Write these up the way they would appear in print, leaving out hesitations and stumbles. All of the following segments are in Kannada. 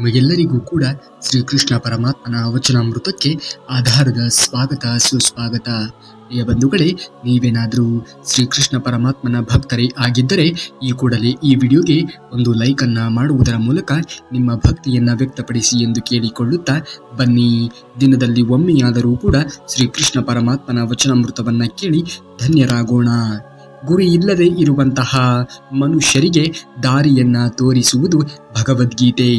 ನಿಮಗೆಲ್ಲರಿಗೂ ಕೂಡ ಶ್ರೀಕೃಷ್ಣ ಪರಮಾತ್ಮನ ವಚನಾಮೃತಕ್ಕೆ ಆಧಾರದ ಸ್ವಾಗತ ಸುಸ್ವಾಗತ. ಪ್ರಿಯ ಬಂಧುಗಳೇ, ನೀವೇನಾದರೂ ಶ್ರೀಕೃಷ್ಣ ಪರಮಾತ್ಮನ ಭಕ್ತರೇ ಆಗಿದ್ದರೆ ಈ ಕೂಡಲೇ ಈ ವಿಡಿಯೋಗೆ ಒಂದು ಲೈಕನ್ನು ಮಾಡುವುದರ ಮೂಲಕ ನಿಮ್ಮ ಭಕ್ತಿಯನ್ನು ವ್ಯಕ್ತಪಡಿಸಿ ಎಂದು ಕೇಳಿಕೊಳ್ಳುತ್ತಾ, ಬನ್ನಿ ದಿನದಲ್ಲಿ ಒಮ್ಮೆಯಾದರೂ ಕೂಡ ಶ್ರೀಕೃಷ್ಣ ಪರಮಾತ್ಮನ ವಚನಾಮೃತವನ್ನು ಕೇಳಿ ಧನ್ಯರಾಗೋಣ. ಗುರಿ ಇಲ್ಲದೆ ಇರುವಂತಹ ಮನುಷ್ಯರಿಗೆ ದಾರಿಯನ್ನ ತೋರಿಸುವುದು ಭಗವದ್ಗೀತೆ.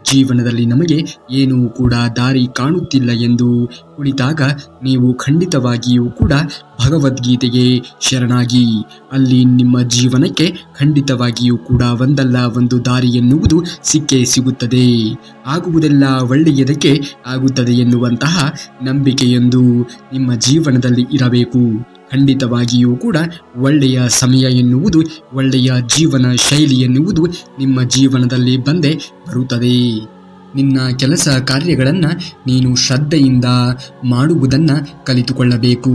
ಜೀವನದಲ್ಲಿ ನಮಗೆ ಏನೂ ಕೂಡ ದಾರಿ ಕಾಣುತ್ತಿಲ್ಲ ಎಂದು ಕುಳಿತಾಗ ನೀವು ಖಂಡಿತವಾಗಿಯೂ ಕೂಡ ಭಗವದ್ಗೀತೆಗೆ ಶರಣಾಗಿ. ಅಲ್ಲಿ ನಿಮ್ಮ ಜೀವನಕ್ಕೆ ಖಂಡಿತವಾಗಿಯೂ ಕೂಡ ಒಂದಲ್ಲ ಒಂದು ದಾರಿ ಎನ್ನುವುದು ಸಿಕ್ಕೇ ಸಿಗುತ್ತದೆ. ಆಗುವುದೆಲ್ಲ ಒಳ್ಳೆಯದಕ್ಕೆ ಆಗುತ್ತದೆ ಎನ್ನುವಂತಹ ನಂಬಿಕೆಯೊಂದು ನಿಮ್ಮ ಜೀವನದಲ್ಲಿ ಇರಬೇಕು. ಖಂಡಿತವಾಗಿಯೂ ಕೂಡ ಒಳ್ಳೆಯ ಸಮಯ ಎನ್ನುವುದು, ಒಳ್ಳೆಯ ಜೀವನ ಶೈಲಿ ಎನ್ನುವುದು ನಿಮ್ಮ ಜೀವನದಲ್ಲಿ ಬಂದೇ ಬರುತ್ತದೆ. ನಿನ್ನ ಕೆಲಸ ಕಾರ್ಯಗಳನ್ನು ನೀನು ಶ್ರದ್ಧೆಯಿಂದ ಮಾಡುವುದನ್ನು ಕಲಿತುಕೊಳ್ಳಬೇಕು.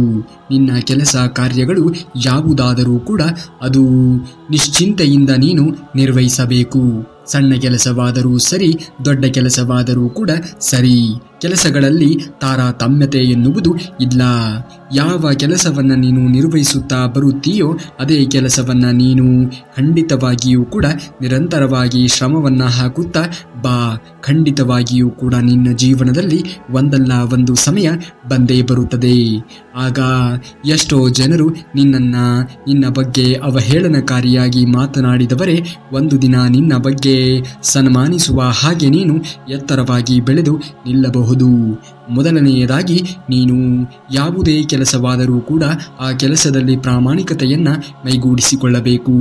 ನಿನ್ನ ಕೆಲಸ ಕಾರ್ಯಗಳು ಯಾವುದಾದರೂ ಕೂಡ ಅದು ನಿಶ್ಚಿಂತೆಯಿಂದ ನೀನು ನಿರ್ವಹಿಸಬೇಕು. ಸಣ್ಣ ಕೆಲಸವಾದರೂ ಸರಿ, ದೊಡ್ಡ ಕೆಲಸವಾದರೂ ಕೂಡ ಸರಿ. ಕೆಲಸಗಳಲ್ಲಿ ತಾರತಮ್ಯತೆ ಎನ್ನುವುದು ಇಲ್ಲ. ಯಾವ ಕೆಲಸವನ್ನು ನೀನು ನಿರ್ವಹಿಸುತ್ತಾ ಬರುತ್ತೀಯೋ ಅದೇ ಕೆಲಸವನ್ನು ನೀನು ಖಂಡಿತವಾಗಿಯೂ ಕೂಡ ನಿರಂತರವಾಗಿ ಶ್ರಮವನ್ನು ಹಾಕುತ್ತಾ ಬಾ. ಖಂಡಿತವಾಗಿಯೂ ಕೂಡ ನಿನ್ನ ಜೀವನದಲ್ಲಿ ಒಂದಲ್ಲ ಒಂದು ಸಮಯ ಬಂದೇ ಬರುತ್ತದೆ. ಆಗ ಎಷ್ಟೋ ಜನರು ನಿನ್ನ ಬಗ್ಗೆ ಅವಹೇಳನಕಾರಿಯಾಗಿ ಮಾತನಾಡಿದವರೇ ಒಂದು ದಿನ ನಿನ್ನ ಬಗ್ಗೆ ಸನ್ಮಾನಿಸುವ ಹಾಗೆ ನೀನು ಎತ್ತರವಾಗಿ ಬೆಳೆದು ನಿಲ್ಲಬಹುದು. ಮೊದಲನೆಯದಾಗಿ ನೀನು ಯಾವುದೇ ಕೆಲಸವಾದರೂ ಕೂಡ ಆ ಕೆಲಸದಲ್ಲಿ ಪ್ರಾಮಾಣಿಕತೆಯನ್ನು ಮೈಗೂಡಿಸಿಕೊಳ್ಳಬೇಕು.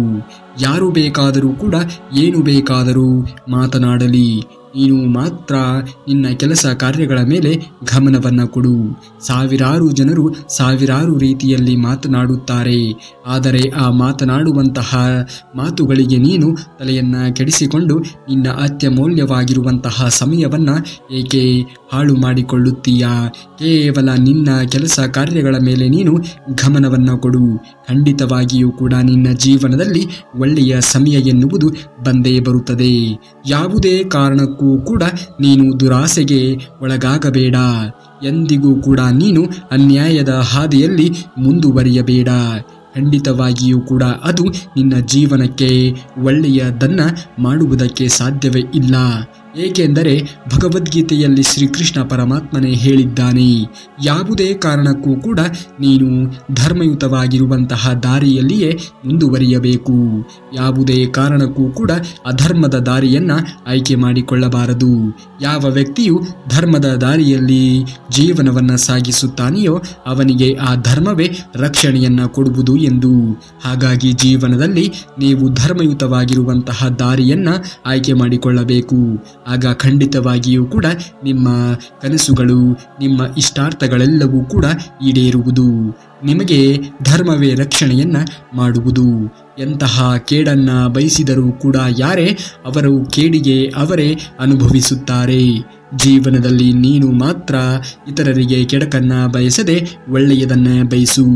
ಯಾರು ಬೇಕಾದರೂ ಕೂಡ ಏನು ಬೇಕಾದರೂ ಮಾತನಾಡಲಿ, ನೀನು ಮಾತ್ರ ನಿನ್ನ ಕೆಲಸ ಕಾರ್ಯಗಳ ಮೇಲೆ ಗಮನವನ್ನು ಕೊಡು. ಸಾವಿರಾರು ಜನರು ಸಾವಿರಾರು ರೀತಿಯಲ್ಲಿ ಮಾತನಾಡುತ್ತಾರೆ. ಆದರೆ ಆ ಮಾತನಾಡುವಂತಹ ಮಾತುಗಳಿಗೆ ನೀನು ತಲೆಯನ್ನು ಕೆಡಿಸಿಕೊಂಡು ನಿನ್ನ ಅತ್ಯಮೂಲ್ಯವಾಗಿರುವಂತಹ ಸಮಯವನ್ನು ಏಕೆ ಹಾಳು ಮಾಡಿಕೊಳ್ಳುತ್ತೀಯಾ? ಕೇವಲ ನಿನ್ನ ಕೆಲಸ ಕಾರ್ಯಗಳ ಮೇಲೆ ನೀನು ಗಮನವನ್ನು ಕೊಡು. ಖಂಡಿತವಾಗಿಯೂ ಕೂಡ ನಿನ್ನ ಜೀವನದಲ್ಲಿ ಒಳ್ಳೆಯ ಸಮಯ ಎನ್ನುವುದು ಬಂದೇ ಬರುತ್ತದೆ. ಯಾವುದೇ ಕಾರಣಕ್ಕೂ ಕೂಡ ನೀನು ದುರಾಸೆಗೆ ಒಳಗಾಗಬೇಡ. ಎಂದಿಗೂ ಕೂಡ ನೀನು ಅನ್ಯಾಯದ ಹಾದಿಯಲ್ಲಿ ಮುಂದುವರಿಯಬೇಡ. ಖಂಡಿತವಾಗಿಯೂ ಕೂಡ ಅದು ನಿನ್ನ ಜೀವನಕ್ಕೆ ಒಳ್ಳೆಯದನ್ನು ಮಾಡುವುದಕ್ಕೆ ಸಾಧ್ಯವೇ ಇಲ್ಲ. ಏಕೆಂದರೆ ಭಗವದ್ಗೀತೆಯಲ್ಲಿ ಶ್ರೀಕೃಷ್ಣ ಪರಮಾತ್ಮನೇ ಹೇಳಿದ್ದಾನೆ, ಯಾವುದೇ ಕಾರಣಕ್ಕೂ ಕೂಡ ನೀನು ಧರ್ಮಯುತವಾಗಿರುವಂತಹ ದಾರಿಯಲ್ಲಿಯೇ ಮುಂದುವರಿಯಬೇಕು. ಯಾವುದೇ ಕಾರಣಕ್ಕೂ ಕೂಡ ಅಧರ್ಮದ ದಾರಿಯನ್ನು ಆಯ್ಕೆ ಮಾಡಿಕೊಳ್ಳಬಾರದು. ಯಾವ ವ್ಯಕ್ತಿಯು ಧರ್ಮದ ದಾರಿಯಲ್ಲಿ ಜೀವನವನ್ನು ಸಾಗಿಸುತ್ತಾನೆಯೋ ಅವನಿಗೆ ಆ ಧರ್ಮವೇ ರಕ್ಷಣೆಯನ್ನು ಕೊಡುವುದು ಎಂದು. ಹಾಗಾಗಿ ಜೀವನದಲ್ಲಿ ನೀವು ಧರ್ಮಯುತವಾಗಿರುವಂತಹ ದಾರಿಯನ್ನು ಆಯ್ಕೆ ಮಾಡಿಕೊಳ್ಳಬೇಕು. ಆಗ ಖಂಡಿತವಾಗಿಯೂ ಕೂಡ ನಿಮ್ಮ ಕನಸುಗಳು, ನಿಮ್ಮ ಇಷ್ಟಾರ್ಥಗಳೆಲ್ಲವೂ ಕೂಡ ಈಡೇರುವುದು. ನಿಮಗೆ ಧರ್ಮವೇ ರಕ್ಷಣೆಯನ್ನು ಮಾಡುವುದು. ಎಂತಹ ಕೇಡನ್ನ ಬಯಸಿದರೂ ಕೂಡ ಯಾರೇ ಅವರು ಕೇಡಿಗೆ ಅವರೇ ಅನುಭವಿಸುತ್ತಾರೆ. ಜೀವನದಲ್ಲಿ ನೀನು ಮಾತ್ರ ಇತರರಿಗೆ ಕೆಡಕನ್ನ ಬಯಸದೆ ಒಳ್ಳೆಯದನ್ನ ಬಯಸು.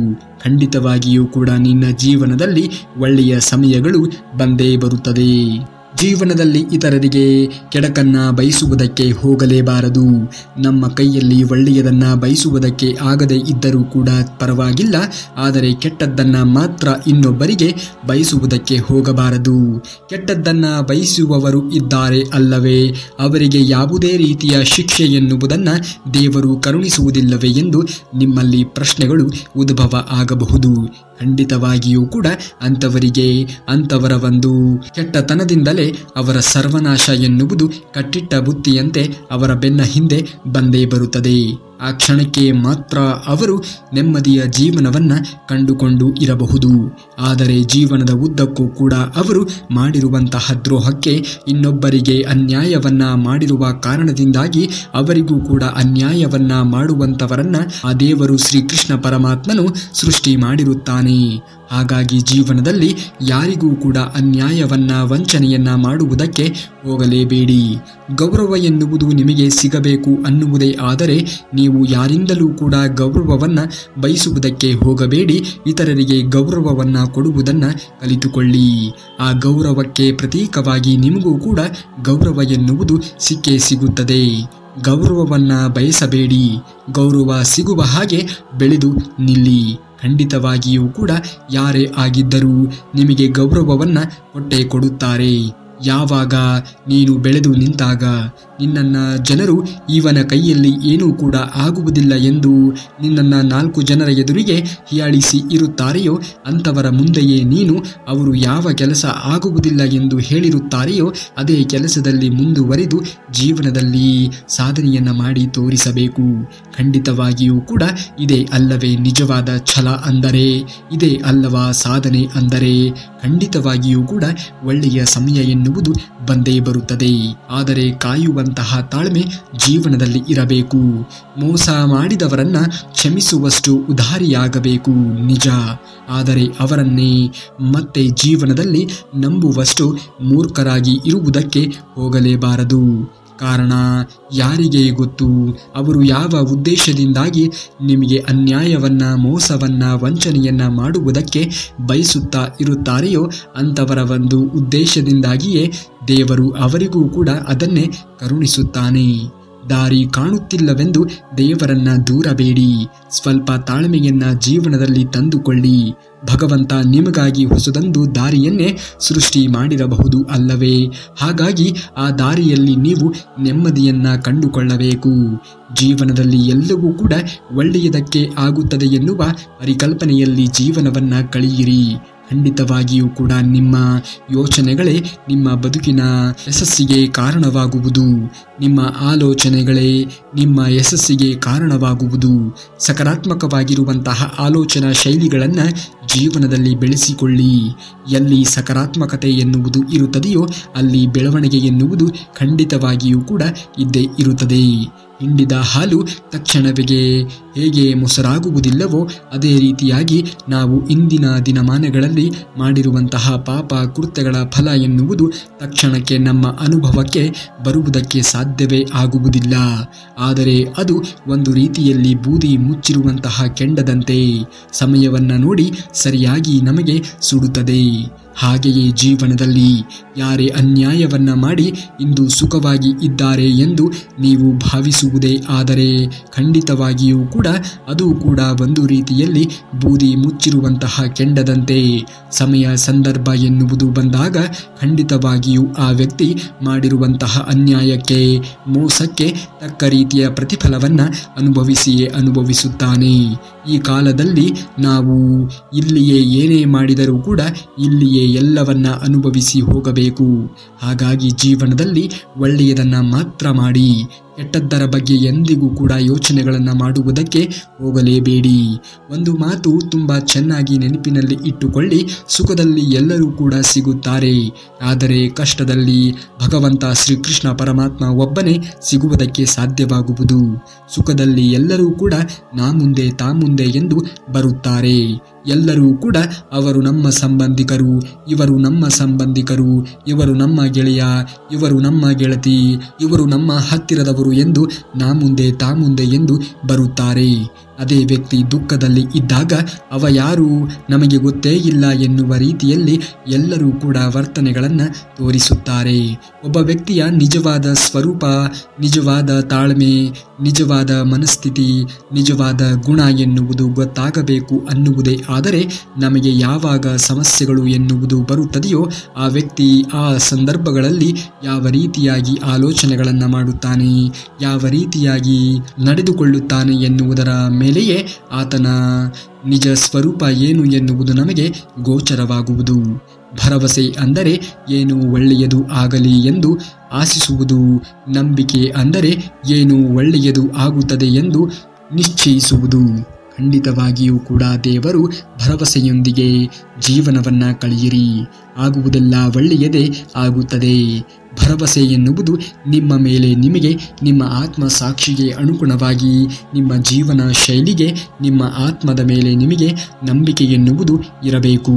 ಖಂಡಿತವಾಗಿಯೂ ಕೂಡ ನಿನ್ನ ಜೀವನದಲ್ಲಿ ಒಳ್ಳೆಯ ಸಮಯಗಳು ಬಂದೇ ಬರುತ್ತದೆ. ಜೀವನದಲ್ಲಿ ಇತರರಿಗೆ ಕೆಡಕನ್ನ ಬಯಸುವುದಕ್ಕೆ ಹೋಗಲೇಬಾರದು. ನಮ್ಮ ಕೈಯಲ್ಲಿ ಒಳ್ಳೆಯದನ್ನ ಬಯಸುವುದಕ್ಕೆ ಆಗದೇ ಇದ್ದರೂ ಕೂಡ ಪರವಾಗಿಲ್ಲ, ಆದರೆ ಕೆಟ್ಟದ್ದನ್ನ ಮಾತ್ರ ಇನ್ನೊಬ್ಬರಿಗೆ ಬಯಸುವುದಕ್ಕೆ ಹೋಗಬಾರದು. ಕೆಟ್ಟದ್ದನ್ನ ಬಯಸುವವರು ಇದ್ದಾರೆ ಅಲ್ಲವೇ, ಅವರಿಗೆ ಯಾವುದೇ ರೀತಿಯ ಶಿಕ್ಷೆ ಎನ್ನುವುದನ್ನು ದೇವರು ಕರುಣಿಸುವುದಿಲ್ಲವೇ ಎಂದು ನಿಮ್ಮಲ್ಲಿ ಪ್ರಶ್ನೆಗಳು ಉದ್ಭವ ಆಗಬಹುದು. ಖಂಡಿತವಾಗಿಯೂ ಕೂಡ ಅಂಥವರ ಒಂದು ಕೆಟ್ಟತನದಿಂದಲೇ ಅವರ ಸರ್ವನಾಶ ಎನ್ನುವುದು ಕಟ್ಟಿಟ್ಟ ಬುತ್ತಿಯಂತೆ ಅವರ ಬೆನ್ನ ಹಿಂದೆ ಬಂದೇ ಬರುತ್ತದೆ. ಆ ಕ್ಷಣಕ್ಕೆ ಮಾತ್ರ ಅವರು ನೆಮ್ಮದಿಯ ಜೀವನವನ್ನು ಕಂಡುಕೊಂಡು ಇರಬಹುದು. ಆದರೆ ಜೀವನದ ಉದ್ದಕ್ಕೂ ಕೂಡ ಅವರು ಮಾಡಿರುವಂತಹ ದ್ರೋಹಕ್ಕೆ, ಇನ್ನೊಬ್ಬರಿಗೆ ಅನ್ಯಾಯವನ್ನ ಮಾಡಿರುವ ಕಾರಣದಿಂದಾಗಿ ಅವರಿಗೂ ಕೂಡ ಅನ್ಯಾಯವನ್ನ ಮಾಡುವಂಥವರನ್ನ ಆ ದೇವರು ಶ್ರೀಕೃಷ್ಣ ಪರಮಾತ್ಮನು ಸೃಷ್ಟಿ ಮಾಡಿರುತ್ತಾನೆ. ಹಾಗಾಗಿ ಜೀವನದಲ್ಲಿ ಯಾರಿಗೂ ಕೂಡ ಅನ್ಯಾಯವನ್ನ ವಂಚನೆಯನ್ನ ಮಾಡುವುದಕ್ಕೆ ಹೋಗಲೇಬೇಡಿ. ಗೌರವ ಎನ್ನುವುದು ನಿಮಗೆ ಸಿಗಬೇಕು ಅನ್ನುವುದೇ ಆದರೆ ನೀವು ನೀವು ಯಾರಿಂದಲೂ ಕೂಡ ಗೌರವವನ್ನು ಬಯಸುವುದಕ್ಕೆ ಹೋಗಬೇಡಿ. ಇತರರಿಗೆ ಗೌರವವನ್ನು ಕೊಡುವುದನ್ನು ಕಲಿತುಕೊಳ್ಳಿ. ಆ ಗೌರವಕ್ಕೆ ಪ್ರತೀಕವಾಗಿ ನಿಮಗೂ ಕೂಡ ಗೌರವ ಎನ್ನುವುದು ಸಿಕ್ಕೇ ಸಿಗುತ್ತದೆ. ಗೌರವವನ್ನು ಬಯಸಬೇಡಿ, ಗೌರವ ಸಿಗುವ ಹಾಗೆ ಬೆಳೆದು ನಿಲ್ಲಿ. ಖಂಡಿತವಾಗಿಯೂ ಕೂಡ ಯಾರೇ ಆಗಿದ್ದರೂ ನಿಮಗೆ ಗೌರವವನ್ನು ಕೊಟ್ಟೇ ಕೊಡುತ್ತಾರೆ. ಯಾವಾಗ ನೀನು ಬೆಳೆದು ನಿಂತಾಗ ನಿನ್ನನ್ನು ಜನರು ಇವನ ಕೈಯಲ್ಲಿ ಏನೂ ಕೂಡ ಆಗುವುದಿಲ್ಲ ಎಂದು ನಿನ್ನನ್ನು 4 ಜನರ ಎದುರಿಗೆ ಹೀಯಾಳಿಸಿ ಇರುತ್ತಾರೆಯೋ ಅಂಥವರ ಮುಂದೆಯೇ ನೀನು ಅವರು ಯಾವ ಕೆಲಸ ಆಗುವುದಿಲ್ಲ ಎಂದು ಹೇಳಿರುತ್ತಾರೆಯೋ ಅದೇ ಕೆಲಸದಲ್ಲಿ ಮುಂದುವರಿದು ಜೀವನದಲ್ಲಿ ಸಾಧನೆಯನ್ನು ಮಾಡಿ ತೋರಿಸಬೇಕು. ಖಂಡಿತವಾಗಿಯೂ ಕೂಡ ಇದೇ ಅಲ್ಲವೇ ನಿಜವಾದ ಛಲ ಅಂದರೆ, ಇದೇ ಅಲ್ಲವಾ ಸಾಧನೆ ಅಂದರೆ. ಖಂಡಿತವಾಗಿಯೂ ಕೂಡ ಒಳ್ಳೆಯ ಸಮಯ ಎನ್ನುವುದು ಬಂದೇ ಬರುತ್ತದೆ. ಆದರೆ ಕಾಯುವಂತಹ ತಾಳ್ಮೆ ಜೀವನದಲ್ಲಿ ಇರಬೇಕು. ಮೋಸ ಮಾಡಿದವರನ್ನ ಕ್ಷಮಿಸುವಷ್ಟು ಉದಾರಿಯಾಗಬೇಕು ನಿಜ, ಆದರೆ ಅವರನ್ನೇ ಮತ್ತೆ ಜೀವನದಲ್ಲಿ ನಂಬುವಷ್ಟು ಮೂರ್ಖರಾಗಿ ಇರುವುದಕ್ಕೆ ಹೋಗಲೇಬಾರದು. ಕಾರಣ ಯಾರಿಗೆ ಗೊತ್ತು, ಅವರು ಯಾವ ಉದ್ದೇಶದಿಂದಾಗಿ ನಿಮಗೆ ಅನ್ಯಾಯವನ್ನ, ಮೋಸವನ್ನ, ವಂಚನೆಯನ್ನ ಮಾಡುವುದಕ್ಕೆ ಬಯಸುತ್ತಾ ಇರುತ್ತಾರೆಯೋ ಅಂಥವರ ಒಂದು ಉದ್ದೇಶದಿಂದಾಗಿಯೇ ದೇವರು ಅವರಿಗೂ ಕೂಡ ಅದನ್ನೇ ಕರುಣಿಸುತ್ತಾನೆ. ದಾರಿ ಕಾಣುತ್ತಿಲ್ಲವೆಂದು ದೇವರನ್ನ ದೂರಬೇಡಿ. ಸ್ವಲ್ಪ ತಾಳ್ಮೆಯನ್ನ ಜೀವನದಲ್ಲಿ ತಂದುಕೊಳ್ಳಿ. ಭಗವಂತ ನಿಮಗಾಗಿ ಹೊಸದೊಂದು ದಾರಿಯನ್ನೇ ಸೃಷ್ಟಿ ಮಾಡಿರಬಹುದು ಅಲ್ಲವೇ? ಹಾಗಾಗಿ ಆ ದಾರಿಯಲ್ಲಿ ನೀವು ನೆಮ್ಮದಿಯನ್ನ ಕಂಡುಕೊಳ್ಳಬೇಕು. ಜೀವನದಲ್ಲಿ ಎಲ್ಲವೂ ಕೂಡ ಒಳ್ಳೆಯದಕ್ಕೆ ಆಗುತ್ತದೆ ಎನ್ನುವ ಪರಿಕಲ್ಪನೆಯಲ್ಲಿ ಜೀವನವನ್ನ ಕಳೆಯಿರಿ. ಖಂಡಿತವಾಗಿಯೂ ಕೂಡ ನಿಮ್ಮ ಯೋಚನೆಗಳೇ ನಿಮ್ಮ ಬದುಕಿನ ಯಶಸ್ಸಿಗೆ ಕಾರಣವಾಗುವುದು. ನಿಮ್ಮ ಆಲೋಚನೆಗಳೇ ನಿಮ್ಮ ಯಶಸ್ಸಿಗೆ ಕಾರಣವಾಗುವುದು. ಸಕಾರಾತ್ಮಕವಾಗಿರುವಂತಹ ಆಲೋಚನಾ ಶೈಲಿಗಳನ್ನು ಜೀವನದಲ್ಲಿ ಬೆಳೆಸಿಕೊಳ್ಳಿ. ಎಲ್ಲಿ ಸಕಾರಾತ್ಮಕತೆ ಎನ್ನುವುದು ಇರುತ್ತದೆಯೋ ಅಲ್ಲಿ ಬೆಳವಣಿಗೆ ಎನ್ನುವುದು ಖಂಡಿತವಾಗಿಯೂ ಕೂಡ ಇದ್ದೇ ಇರುತ್ತದೆ. ಹಿಂಡಿದ ಹಾಲು ತಕ್ಷಣವೇ ಹೇಗೆ ಮೊಸರಾಗುವುದಿಲ್ಲವೋ ಅದೇ ರೀತಿಯಾಗಿ ನಾವು ಇಂದಿನ ದಿನಮಾನಗಳಲ್ಲಿ ಮಾಡಿರುವಂತಹ ಪಾಪ ಕೃತ್ಯಗಳ ಫಲ ಎನ್ನುವುದು ತಕ್ಷಣಕ್ಕೆ ನಮ್ಮ ಅನುಭವಕ್ಕೆ ಬರುವುದಕ್ಕೆ ಸಾಧ್ಯವೇ ಆಗುವುದಿಲ್ಲ. ಆದರೆ ಅದು ಒಂದು ರೀತಿಯಲ್ಲಿ ಬೂದಿ ಮುಚ್ಚಿರುವಂತಹ ಕೆಂಡದಂತೆ ಸಮಯವನ್ನು ನೋಡಿ ಸರಿಯಾಗಿ ನಮಗೆ ಸುಡುತ್ತದೆ. ಹಾಗೆಯೇ ಜೀವನದಲ್ಲಿ ಯಾರೇ ಅನ್ಯಾಯವನ್ನ ಮಾಡಿ ಇಂದು ಸುಖವಾಗಿ ಇದ್ದಾರೆ ಎಂದು ನೀವು ಭಾವಿಸುವುದೇ ಆದರೆ ಖಂಡಿತವಾಗಿಯೂ ಕೂಡ ಅದು ಕೂಡ ಒಂದು ರೀತಿಯಲ್ಲಿ ಬೂದಿ ಮುಚ್ಚಿರುವಂತಹ ಕೆಂಡದಂತೆ. ಸಮಯ ಸಂದರ್ಭ ಎನ್ನುವುದು ಬಂದಾಗ ಖಂಡಿತವಾಗಿಯೂ ಆ ವ್ಯಕ್ತಿ ಮಾಡಿರುವಂತಹ ಅನ್ಯಾಯಕ್ಕೆ, ಮೋಸಕ್ಕೆ ತಕ್ಕ ರೀತಿಯ ಪ್ರತಿಫಲವನ್ನು ಅನುಭವಿಸುತ್ತಾನೆ. ಈ ಕಾಲದಲ್ಲಿ ನಾವು ಇಲ್ಲಿಯೇ ಏನೇ ಮಾಡಿದರೂ ಕೂಡ ಇಲ್ಲಿಯೇ ಎಲ್ಲವನ್ನ ಅನುಭವಿಸಿ ಹೋಗಬೇಕು. ಹಾಗಾಗಿ ಜೀವನದಲ್ಲಿ ಒಳ್ಳೆಯದನ್ನ ಮಾತ್ರ ಮಾಡಿ, ಕೆಟ್ಟದ್ದರ ಬಗ್ಗೆ ಎಂದಿಗೂ ಕೂಡ ಯೋಚನೆಗಳನ್ನು ಮಾಡುವುದಕ್ಕೆ ಹೋಗಲೇಬೇಡಿ. ಒಂದು ಮಾತು ತುಂಬ ಚೆನ್ನಾಗಿ ನೆನಪಿನಲ್ಲಿ ಇಟ್ಟುಕೊಳ್ಳಿ. ಸುಖದಲ್ಲಿ ಎಲ್ಲರೂ ಕೂಡ ಸಿಗುತ್ತಾರೆ, ಆದರೆ ಕಷ್ಟದಲ್ಲಿ ಭಗವಂತ ಶ್ರೀಕೃಷ್ಣ ಪರಮಾತ್ಮ ಒಬ್ಬನೇ ಸಿಗುವುದಕ್ಕೆ ಸಾಧ್ಯವಾಗುವುದು. ಸುಖದಲ್ಲಿ ಎಲ್ಲರೂ ಕೂಡ ನಾ ಮುಂದೆ ತಾ ಮುಂದೆ ಎಂದು ಬರುತ್ತಾರೆ. ಎಲ್ಲರೂ ಕೂಡ ಅವರು ನಮ್ಮ ಸಂಬಂಧಿಕರು, ಇವರು ನಮ್ಮ ಸಂಬಂಧಿಕರು, ಇವರು ನಮ್ಮ ಗೆಳೆಯ, ಇವರು ನಮ್ಮ ಗೆಳತಿ, ಇವರು ನಮ್ಮ ಹತ್ತಿರದವರು ಎಂದು ನಾ ಮುಂದೆ ತಾ ಮುಂದೆ ಎಂದು ಬರುತ್ತಾರೆ. ಅದೇ ವ್ಯಕ್ತಿ ದುಃಖದಲ್ಲಿ ಇದ್ದಾಗ ಅವ ಯಾರು ನಮಗೆ ಗೊತ್ತೇ ಇಲ್ಲ ಎನ್ನುವ ರೀತಿಯಲ್ಲಿ ಎಲ್ಲರೂ ಕೂಡ ವರ್ತನೆಗಳನ್ನು ತೋರಿಸುತ್ತಾರೆ. ಒಬ್ಬ ವ್ಯಕ್ತಿಯ ನಿಜವಾದ ಸ್ವರೂಪ, ನಿಜವಾದ ತಾಳ್ಮೆ, ನಿಜವಾದ ಮನಸ್ಥಿತಿ, ನಿಜವಾದ ಗುಣ ಎನ್ನುವುದು ಗೊತ್ತಾಗಬೇಕು ಅನ್ನುವುದೇ ಆದರೆ ನಮಗೆ ಯಾವಾಗ ಸಮಸ್ಯೆಗಳು ಎನ್ನುವುದು ಬರುತ್ತದೆಯೋ ಆ ವ್ಯಕ್ತಿ ಆ ಸಂದರ್ಭಗಳಲ್ಲಿ ಯಾವ ರೀತಿಯಾಗಿ ಆಲೋಚನೆಗಳನ್ನು ಮಾಡುತ್ತಾನೆ, ಯಾವ ರೀತಿಯಾಗಿ ನಡೆದುಕೊಳ್ಳುತ್ತಾನೆ ಎನ್ನುವುದರ ಮೇಲೆಯೇ ಆತನ ನಿಜ ಸ್ವರೂಪ ಏನು ಎನ್ನುವುದು ನಮಗೆ ಗೋಚರವಾಗುವುದು. ಭರವಸೆ ಅಂದರೆ ಏನು ಒಳ್ಳೆಯದು ಆಗಲಿ ಎಂದು ಆಶಿಸುವುದು. ನಂಬಿಕೆ ಅಂದರೆ ಏನು ಒಳ್ಳೆಯದು ಆಗುತ್ತದೆ ಎಂದು ನಿಶ್ಚಯಿಸುವುದು. ಖಂಡಿತವಾಗಿಯೂ ಕೂಡ ದೇವರು ಭರವಸೆಯೊಂದಿಗೆ ಜೀವನವನ್ನು ಕಳೆಯಿರಿ. ಆಗುವುದೆಲ್ಲ ಒಳ್ಳೆಯದೇ ಆಗುತ್ತದೆ. ಭರವಸೆ ಎನ್ನುವುದು ನಿಮ್ಮ ಮೇಲೆ ನಿಮಗೆ, ನಿಮ್ಮ ಆತ್ಮ ಸಾಕ್ಷಿಗೆ ಅನುಗುಣವಾಗಿ ನಿಮ್ಮ ಜೀವನ ಶೈಲಿಗೆ, ನಿಮ್ಮ ಆತ್ಮದ ಮೇಲೆ ನಿಮಗೆ ನಂಬಿಕೆ ಎನ್ನುವುದು ಇರಬೇಕು.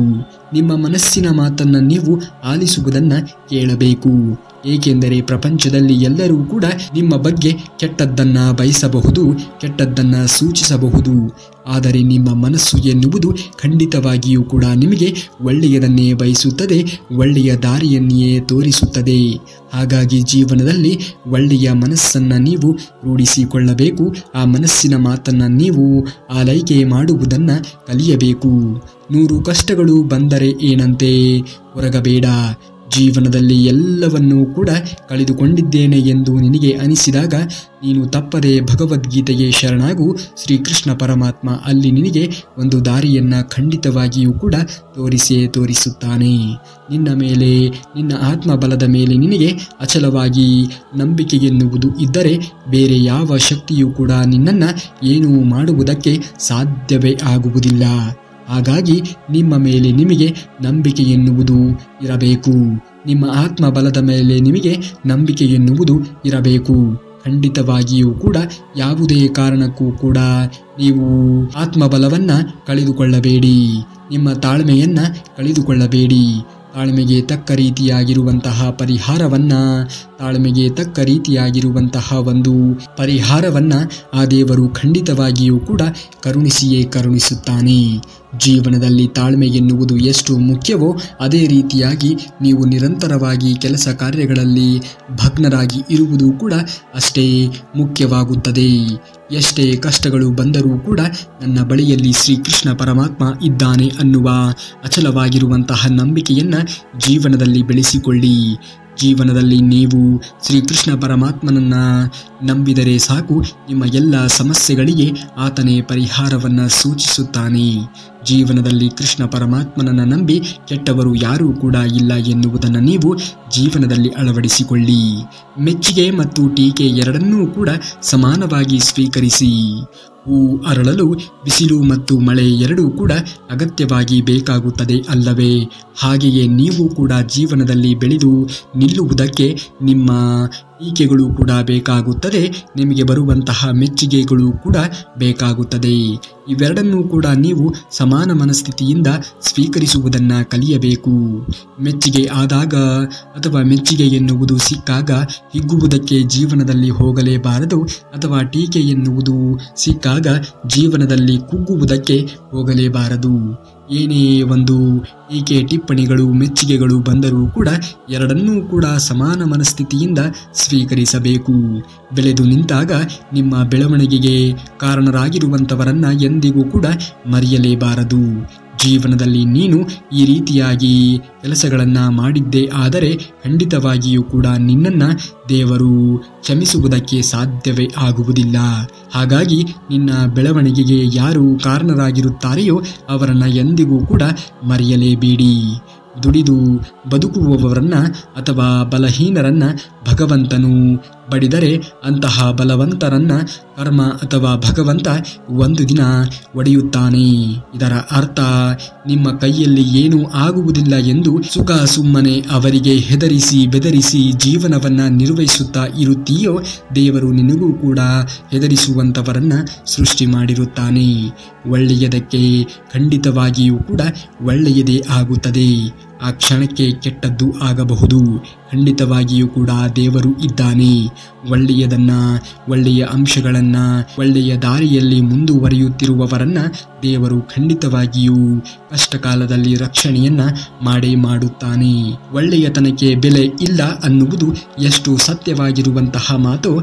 ನಿಮ್ಮ ಮನಸ್ಸಿನ ಮಾತನ್ನು ನೀವು ಆಲಿಸುವುದನ್ನು ಕೇಳಬೇಕು. ಏಕೆಂದರೆ ಪ್ರಪಂಚದಲ್ಲಿ ಎಲ್ಲರೂ ಕೂಡ ನಿಮ್ಮ ಬಗ್ಗೆ ಕೆಟ್ಟದ್ದನ್ನು ಬಯಸಬಹುದು, ಕೆಟ್ಟದ್ದನ್ನು ಸೂಚಿಸಬಹುದು. ಆದರೆ ನಿಮ್ಮ ಮನಸ್ಸು ಎನ್ನುವುದು ಖಂಡಿತವಾಗಿಯೂ ಕೂಡ ನಿಮಗೆ ಒಳ್ಳೆಯದನ್ನೇ ಬಯಸುತ್ತದೆ, ಒಳ್ಳೆಯ ದಾರಿಯನ್ನೇ ತೋರಿಸುತ್ತದೆ. ಹಾಗಾಗಿ ಜೀವನದಲ್ಲಿ ಒಳ್ಳೆಯ ಮನಸ್ಸನ್ನು ನೀವು ರೂಢಿಸಿಕೊಳ್ಳಬೇಕು. ಆ ಮನಸ್ಸಿನ ಮಾತನ್ನು ನೀವು ಆಲೈಕೆ ಮಾಡುವುದನ್ನು ಕಲಿಯಬೇಕು. 100 ಕಷ್ಟಗಳು ಬಂದರೆ ಏನಂತೆ, ಹೊರಗಬೇಡ. ಜೀವನದಲ್ಲಿ ಎಲ್ಲವನ್ನೂ ಕೂಡ ಕಳೆದುಕೊಂಡಿದ್ದೇನೆ ಎಂದು ನಿನಗೆ ಅನಿಸಿದಾಗ ನೀನು ತಪ್ಪದೆ ಭಗವದ್ಗೀತೆಗೆ ಶರಣಾಗು. ಶ್ರೀಕೃಷ್ಣ ಪರಮಾತ್ಮ ಅಲ್ಲಿ ನಿನಗೆ ಒಂದು ದಾರಿಯನ್ನು ಖಂಡಿತವಾಗಿಯೂ ಕೂಡ ತೋರಿಸುತ್ತಾನೆ. ನಿನ್ನ ಮೇಲೆ, ನಿನ್ನ ಆತ್ಮಬಲದ ಮೇಲೆ ನಿನಗೆ ಅಚಲವಾಗಿ ನಂಬಿಕೆ ಎನ್ನುವುದು ಇದ್ದರೆ ಬೇರೆ ಯಾವ ಶಕ್ತಿಯೂ ಕೂಡ ನಿನ್ನನ್ನು ಏನೂ ಮಾಡುವುದಕ್ಕೆ ಸಾಧ್ಯವೇ ಆಗುವುದಿಲ್ಲ. ಹಾಗಾಗಿ ನಿಮ್ಮ ಮೇಲೆ ನಿಮಗೆ ನಂಬಿಕೆ ಎನ್ನುವುದು ಇರಬೇಕು. ನಿಮ್ಮ ಆತ್ಮಬಲದ ಮೇಲೆ ನಿಮಗೆ ನಂಬಿಕೆ ಎನ್ನುವುದು ಇರಬೇಕು. ಖಂಡಿತವಾಗಿಯೂ ಕೂಡ ಯಾವುದೇ ಕಾರಣಕ್ಕೂ ಕೂಡ ನೀವು ಆತ್ಮಬಲವನ್ನು ಕಳೆದುಕೊಳ್ಳಬೇಡಿ, ನಿಮ್ಮ ತಾಳ್ಮೆಯನ್ನು ಕಳೆದುಕೊಳ್ಳಬೇಡಿ. ತಾಳ್ಮೆಗೆ ತಕ್ಕ ರೀತಿಯಾಗಿರುವಂತಹ ಒಂದು ಪರಿಹಾರವನ್ನು ಆ ದೇವರು ಖಂಡಿತವಾಗಿಯೂ ಕೂಡ ಕರುಣಿಸುತ್ತಾನೆ. ಜೀವನದಲ್ಲಿ ತಾಳ್ಮೆ ಎನ್ನುವುದು ಎಷ್ಟು ಮುಖ್ಯವೋ ಅದೇ ರೀತಿಯಾಗಿ ನೀವು ನಿರಂತರವಾಗಿ ಕೆಲಸ ಕಾರ್ಯಗಳಲ್ಲಿ ಭಗ್ನರಾಗಿ ಇರುವುದು ಕೂಡ ಅಷ್ಟೇ ಮುಖ್ಯವಾಗುತ್ತದೆ. ಎಷ್ಟೇ ಕಷ್ಟಗಳು ಬಂದರೂ ಕೂಡ ನನ್ನ ಬಳಿಯಲ್ಲಿ ಶ್ರೀಕೃಷ್ಣ ಪರಮಾತ್ಮ ಇದ್ದಾನೆ ಅನ್ನುವ ಅಚಲವಾಗಿರುವಂತಹ ನಂಬಿಕೆಯನ್ನು ಜೀವನದಲ್ಲಿ ಬೆಳೆಸಿಕೊಳ್ಳಿ. ಜೀವನದಲ್ಲಿ ನೀವು ಶ್ರೀಕೃಷ್ಣ ಪರಮಾತ್ಮನನ್ನು ನಂಬಿದರೆ ಸಾಕು, ನಿಮ್ಮ ಎಲ್ಲ ಸಮಸ್ಯೆಗಳಿಗೆ ಆತನೇ ಪರಿಹಾರವನ್ನು ಸೂಚಿಸುತ್ತಾನೆ. ಜೀವನದಲ್ಲಿ ಕೃಷ್ಣ ಪರಮಾತ್ಮನನ್ನು ನಂಬಿ ಕೆಟ್ಟವರು ಯಾರೂ ಕೂಡ ಇಲ್ಲ ಎನ್ನುವುದನ್ನು ನೀವು ಜೀವನದಲ್ಲಿ ಅಳವಡಿಸಿಕೊಳ್ಳಿ. ಮೆಚ್ಚುಗೆ ಮತ್ತು ಟೀಕೆ ಎರಡನ್ನೂ ಕೂಡ ಸಮಾನವಾಗಿ ಸ್ವೀಕರಿಸಿ. ಹೂ ಅರಳಲು ಬಿಸಿಲು ಮತ್ತು ಮಳೆ ಎರಡೂ ಕೂಡ ಅಗತ್ಯವಾಗಿ ಬೇಕಾಗುತ್ತದೆ ಅಲ್ಲವೇ? ಹಾಗೆಯೇ ನೀವು ಕೂಡ ಜೀವನದಲ್ಲಿ ಬೆಳೆದು ನಿಲ್ಲುವುದಕ್ಕೆ ನಿಮ್ಮ ಟೀಕೆಗಳು ಕೂಡ ಬೇಕಾಗುತ್ತದೆ, ನಿಮಗೆ ಬರುವಂತಹ ಮೆಚ್ಚುಗೆಗಳು ಕೂಡ ಬೇಕಾಗುತ್ತದೆ. ಇವೆರಡನ್ನೂ ಕೂಡ ನೀವು ಸಮಾನ ಮನಸ್ಥಿತಿಯಿಂದ ಸ್ವೀಕರಿಸುವುದನ್ನು ಕಲಿಯಬೇಕು. ಮೆಚ್ಚುಗೆ ಆದಾಗ ಅಥವಾ ಮೆಚ್ಚುಗೆ ಎನ್ನುವುದು ಸಿಕ್ಕಾಗ ಹಿಗ್ಗುವುದಕ್ಕೆ ಜೀವನದಲ್ಲಿ ಹೋಗಲೇಬಾರದು, ಅಥವಾ ಟೀಕೆ ಎನ್ನುವುದು ಸಿಕ್ಕಾಗ ಜೀವನದಲ್ಲಿ ಕುಗ್ಗುವುದಕ್ಕೆ ಹೋಗಲೇಬಾರದು. ಏನೇ ಒಂದು ಟೀಕೆ ಟಿಪ್ಪಣಿಗಳು ಮೆಚ್ಚುಗೆಗಳು ಬಂದರೂ ಕೂಡ ಎರಡನ್ನೂ ಕೂಡ ಸಮಾನ ಮನಸ್ಥಿತಿಯಿಂದ ಸ್ವೀಕರಿಸಬೇಕು. ಬೆಳೆದು ನಿಂತಾಗ ನಿಮ್ಮ ಬೆಳವಣಿಗೆಗೆ ಕಾರಣರಾಗಿರುವಂಥವರನ್ನು ಎಂದಿಗೂ ಕೂಡ ಮರೆಯಲೇಬಾರದು. ಜೀವನದಲ್ಲಿ ನೀನು ಈ ರೀತಿಯಾಗಿ ಕೆಲಸಗಳನ್ನು ಮಾಡಿದ್ದೇ ಆದರೆ ಖಂಡಿತವಾಗಿಯೂ ಕೂಡ ನಿನ್ನನ್ನು ದೇವರು ಕ್ಷಮಿಸುವುದಕ್ಕೆ ಸಾಧ್ಯವೇ ಆಗುವುದಿಲ್ಲ. ಹಾಗಾಗಿ ನಿನ್ನ ಬೆಳವಣಿಗೆಗೆ ಯಾರು ಕಾರಣರಾಗಿರುತ್ತಾರೆಯೋ ಅವರನ್ನು ಎಂದಿಗೂ ಕೂಡ ಮರೆಯಲೇಬೇಡಿ. ದುಡಿದು ಬದುಕುವವರನ್ನು ಅಥವಾ ಬಲಹೀನರನ್ನು ಭಗವಂತನು ಬಡಿದರೆ ಅಂತಹ ಬಲವಂತರನ್ನು ಕರ್ಮ ಅಥವಾ ಭಗವಂತ ಒಂದು ದಿನ ಒಡೆಯುತ್ತಾನೆ. ಇದರ ಅರ್ಥ ನಿಮ್ಮ ಕೈಯಲ್ಲಿ ಏನೂ ಆಗುವುದಿಲ್ಲ ಎಂದು ಸುಖ ಸುಮ್ಮನೆ ಅವರಿಗೆ ಹೆದರಿಸಿ ಬೆದರಿಸಿ ಜೀವನವನ್ನು ನಿರ್ವಹಿಸುತ್ತಾ ಇರುತ್ತೀಯೋ, ದೇವರು ನಿನಗೂ ಕೂಡ ಹೆದರಿಸುವಂಥವರನ್ನು ಸೃಷ್ಟಿ ಮಾಡಿರುತ್ತಾನೆ. ಒಳ್ಳೆಯದಕ್ಕೆ ಖಂಡಿತವಾಗಿಯೂ ಕೂಡ ಒಳ್ಳೆಯದೇ ಆಗುತ್ತದೆ. ಆ ಕ್ಷಣಕ್ಕೆ ಕೆಟ್ಟದ್ದು ಆಗಬಹುದು. ಖಂಡಿತವಾಗಿಯೂ ಕೂಡ ದೇವರು ಇದ್ದಾನೆ. ಒಳ್ಳೆಯದನ್ನು, ಒಳ್ಳೆಯ ಅಂಶಗಳನ್ನು, ಒಳ್ಳೆಯ ದಾರಿಯಲ್ಲಿ ಮುಂದುವರಿಯುತ್ತಿರುವವರನ್ನು ದೇವರು ಖಂಡಿತವಾಗಿಯೂ ಕಷ್ಟಕಾಲದಲ್ಲಿ ರಕ್ಷಣೆಯನ್ನು ಮಾಡೇ ಮಾಡುತ್ತಾನೆ. ಒಳ್ಳೆಯತನಕ್ಕೆ ಬೆಲೆ ಇಲ್ಲ ಅನ್ನುವುದು ಎಷ್ಟು ಸತ್ಯವಾಗಿರುವಂತಹ ಮಾತು,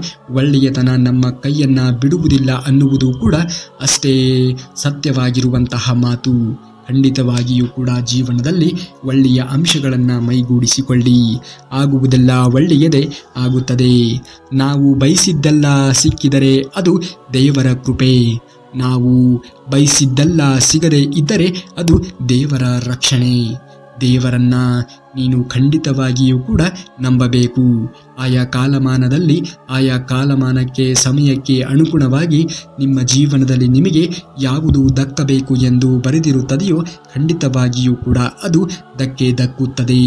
ಒಳ್ಳೆಯತನ ನಮ್ಮ ಕೈಯನ್ನು ಬಿಡುವುದಿಲ್ಲ ಅನ್ನುವುದು ಕೂಡ ಅಷ್ಟೇ ಸತ್ಯವಾಗಿರುವಂತಹ ಮಾತು. ಖಂಡಿತವಾಗಿಯೂ ಕೂಡ ಜೀವನದಲ್ಲಿ ಒಳ್ಳೆಯ ಅಂಶಗಳನ್ನು ಮೈಗೂಡಿಸಿಕೊಳ್ಳಿ. ಆಗುವುದೆಲ್ಲ ಒಳ್ಳೆಯದೇ ಆಗುತ್ತದೆ. ನಾವು ಬಯಸಿದ್ದೆಲ್ಲ ಸಿಕ್ಕಿದರೆ ಅದು ದೇವರ ಕೃಪೆ. ನಾವು ಬಯಸಿದ್ದೆಲ್ಲ ಸಿಗದೇ ಇದ್ದರೆ ಅದು ದೇವರ ರಕ್ಷಣೆ. ದೇವರನ್ನ ನೀನು ಖಂಡಿತವಾಗಿಯೂ ಕೂಡ ನಂಬಬೇಕು. ಆಯಾ ಕಾಲಮಾನದಲ್ಲಿ ಆಯಾ ಕಾಲಮಾನಕ್ಕೆ ಸಮಯಕ್ಕೆ ಅನುಗುಣವಾಗಿ ನಿಮ್ಮ ಜೀವನದಲ್ಲಿ ನಿಮಗೆ ಯಾವುದು ದಕ್ಕಬೇಕು ಎಂದು ಬರೆದಿರುತ್ತದೆಯೋ ಖಂಡಿತವಾಗಿಯೂ ಕೂಡ ಅದು ದಕ್ಕುತ್ತದೆ.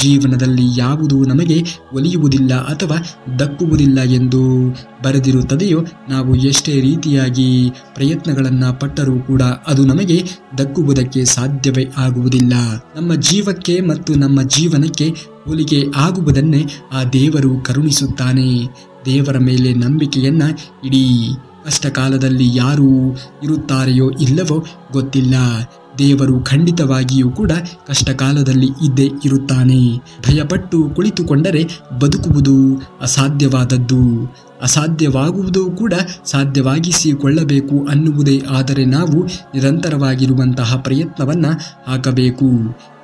ಜೀವನದಲ್ಲಿ ಯಾವುದೂ ನಮಗೆ ಒಲಿಯುವುದಿಲ್ಲ ಅಥವಾ ದಕ್ಕುವುದಿಲ್ಲ ಎಂದು ಬರೆದಿರುತ್ತದೆಯೋ ನಾವು ಎಷ್ಟೇ ರೀತಿಯಾಗಿ ಪ್ರಯತ್ನಗಳನ್ನು ಪಟ್ಟರೂ ಕೂಡ ಅದು ನಮಗೆ ದಕ್ಕುವುದಕ್ಕೆ ಸಾಧ್ಯವೇ ಆಗುವುದಿಲ್ಲ. ನಮ್ಮ ಜೀವಕ್ಕೆ ಮತ್ತು ನಮ್ಮ ಜೀವನಕ್ಕೆ ಹೋಲಿಕೆ ಆಗುವುದನ್ನೇ ಆ ದೇವರು ಕರುಣಿಸುತ್ತಾನೆ. ದೇವರ ಮೇಲೆ ನಂಬಿಕೆಯನ್ನ ಇಡಿ. ಕಷ್ಟ ಕಾಲದಲ್ಲಿ ಯಾರು ಇರುತ್ತಾರೆಯೋ ಇಲ್ಲವೋ ಗೊತ್ತಿಲ್ಲ. ದೇವರು ಖಂಡಿತವಾಗಿಯೂ ಕೂಡ ಕಷ್ಟ ಕಾಲದಲ್ಲಿ ಇದ್ದೇ ಇರುತ್ತಾನೆ. ಭಯಪಟ್ಟು ಕುಳಿತುಕೊಂಡರೆ ಬದುಕುವುದು ಅಸಾಧ್ಯವಾದದ್ದು. ಅಸಾಧ್ಯವಾಗುವುದು ಕೂಡ ಸಾಧ್ಯವಾಗಿಸಿಕೊಳ್ಳಬೇಕು ಅನ್ನುವುದೇ ಆದರೆ ನಾವು ನಿರಂತರವಾಗಿರುವಂತಹ ಪ್ರಯತ್ನವನ್ನು ಹಾಕಬೇಕು.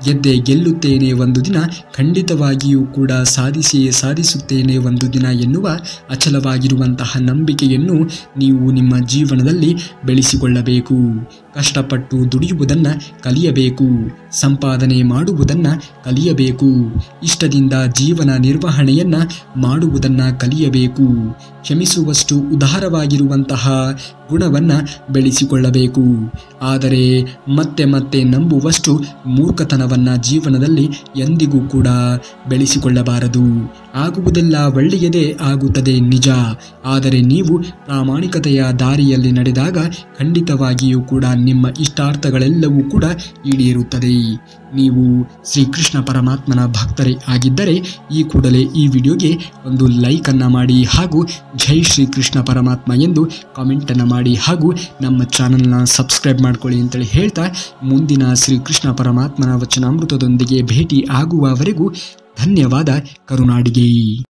ಗೆದ್ದೇ ಗೆಲ್ಲುತ್ತೇನೆ ಒಂದು ದಿನ, ಖಂಡಿತವಾಗಿಯೂ ಕೂಡ ಸಾಧಿಸುತ್ತೇನೆ ಒಂದು ದಿನ ಎನ್ನುವ ಅಚಲವಾಗಿರುವಂತಹ ನಂಬಿಕೆಯನ್ನು ನೀವು ನಿಮ್ಮ ಜೀವನದಲ್ಲಿ ಬೆಳೆಸಿಕೊಳ್ಳಬೇಕು. ಕಷ್ಟಪಟ್ಟು ದುಡಿಯುವುದನ್ನು ಕಲಿಯಬೇಕು. ಸಂಪಾದನೆ ಮಾಡುವುದನ್ನು ಕಲಿಯಬೇಕು. ಇಷ್ಟದಿಂದ ಜೀವನ ನಿರ್ವಹಣೆಯನ್ನು ಮಾಡುವುದನ್ನು ಕಲಿಯಬೇಕು. ಕ್ಷಮಿಸುವಷ್ಟು ಉದಾರವಾಗಿರುವಂತಹ ಗುಣವನ್ನು ಬೆಳೆಸಿಕೊಳ್ಳಬೇಕು. ಆದರೆ ಮತ್ತೆ ಮತ್ತೆ ನಂಬುವಷ್ಟು ಮೂರ್ಖತನವನ್ನು ಜೀವನದಲ್ಲಿ ಎಂದಿಗೂ ಕೂಡ ಬೆಳೆಸಿಕೊಳ್ಳಬಾರದು. ಆಗುವುದೆಲ್ಲ ಒಳ್ಳೆಯದೇ ಆಗುತ್ತದೆ ನಿಜ, ಆದರೆ ನೀವು ಪ್ರಾಮಾಣಿಕತೆಯ ದಾರಿಯಲ್ಲಿ ನಡೆದಾಗ ಖಂಡಿತವಾಗಿಯೂ ಕೂಡ ನಿಮ್ಮ ಇಷ್ಟಾರ್ಥಗಳೆಲ್ಲವೂ ಕೂಡ ಈಡೇರುತ್ತದೆ. ನೀವು ಶ್ರೀಕೃಷ್ಣ ಪರಮಾತ್ಮನ ಭಕ್ತರೇ ಆಗಿದ್ದರೆ ಈ ಕೂಡಲೇ ಈ ವಿಡಿಯೋಗೆ ಒಂದು ಲೈಕನ್ನು ಮಾಡಿ ಹಾಗೂ ಜೈ ಶ್ರೀಕೃಷ್ಣ ಪರಮಾತ್ಮ ಎಂದು ಕಾಮೆಂಟನ್ನು ಮಾಡಿ ಹಾಗೂ ನಮ್ಮ ಚಾನಲ್ನ ಸಬ್ಸ್ಕ್ರೈಬ್ ಮಾಡ್ಕೊಳ್ಳಿ ಅಂತೇಳಿ ಹೇಳ್ತಾ ಮುಂದಿನ ಶ್ರೀಕೃಷ್ಣ ಪರಮಾತ್ಮನ ವಚನಾಮೃತದೊಂದಿಗೆ ಭೇಟಿ ಆಗುವವರೆಗೂ ಧನ್ಯವಾದ. ಕರುನಾಡಿಗೆ.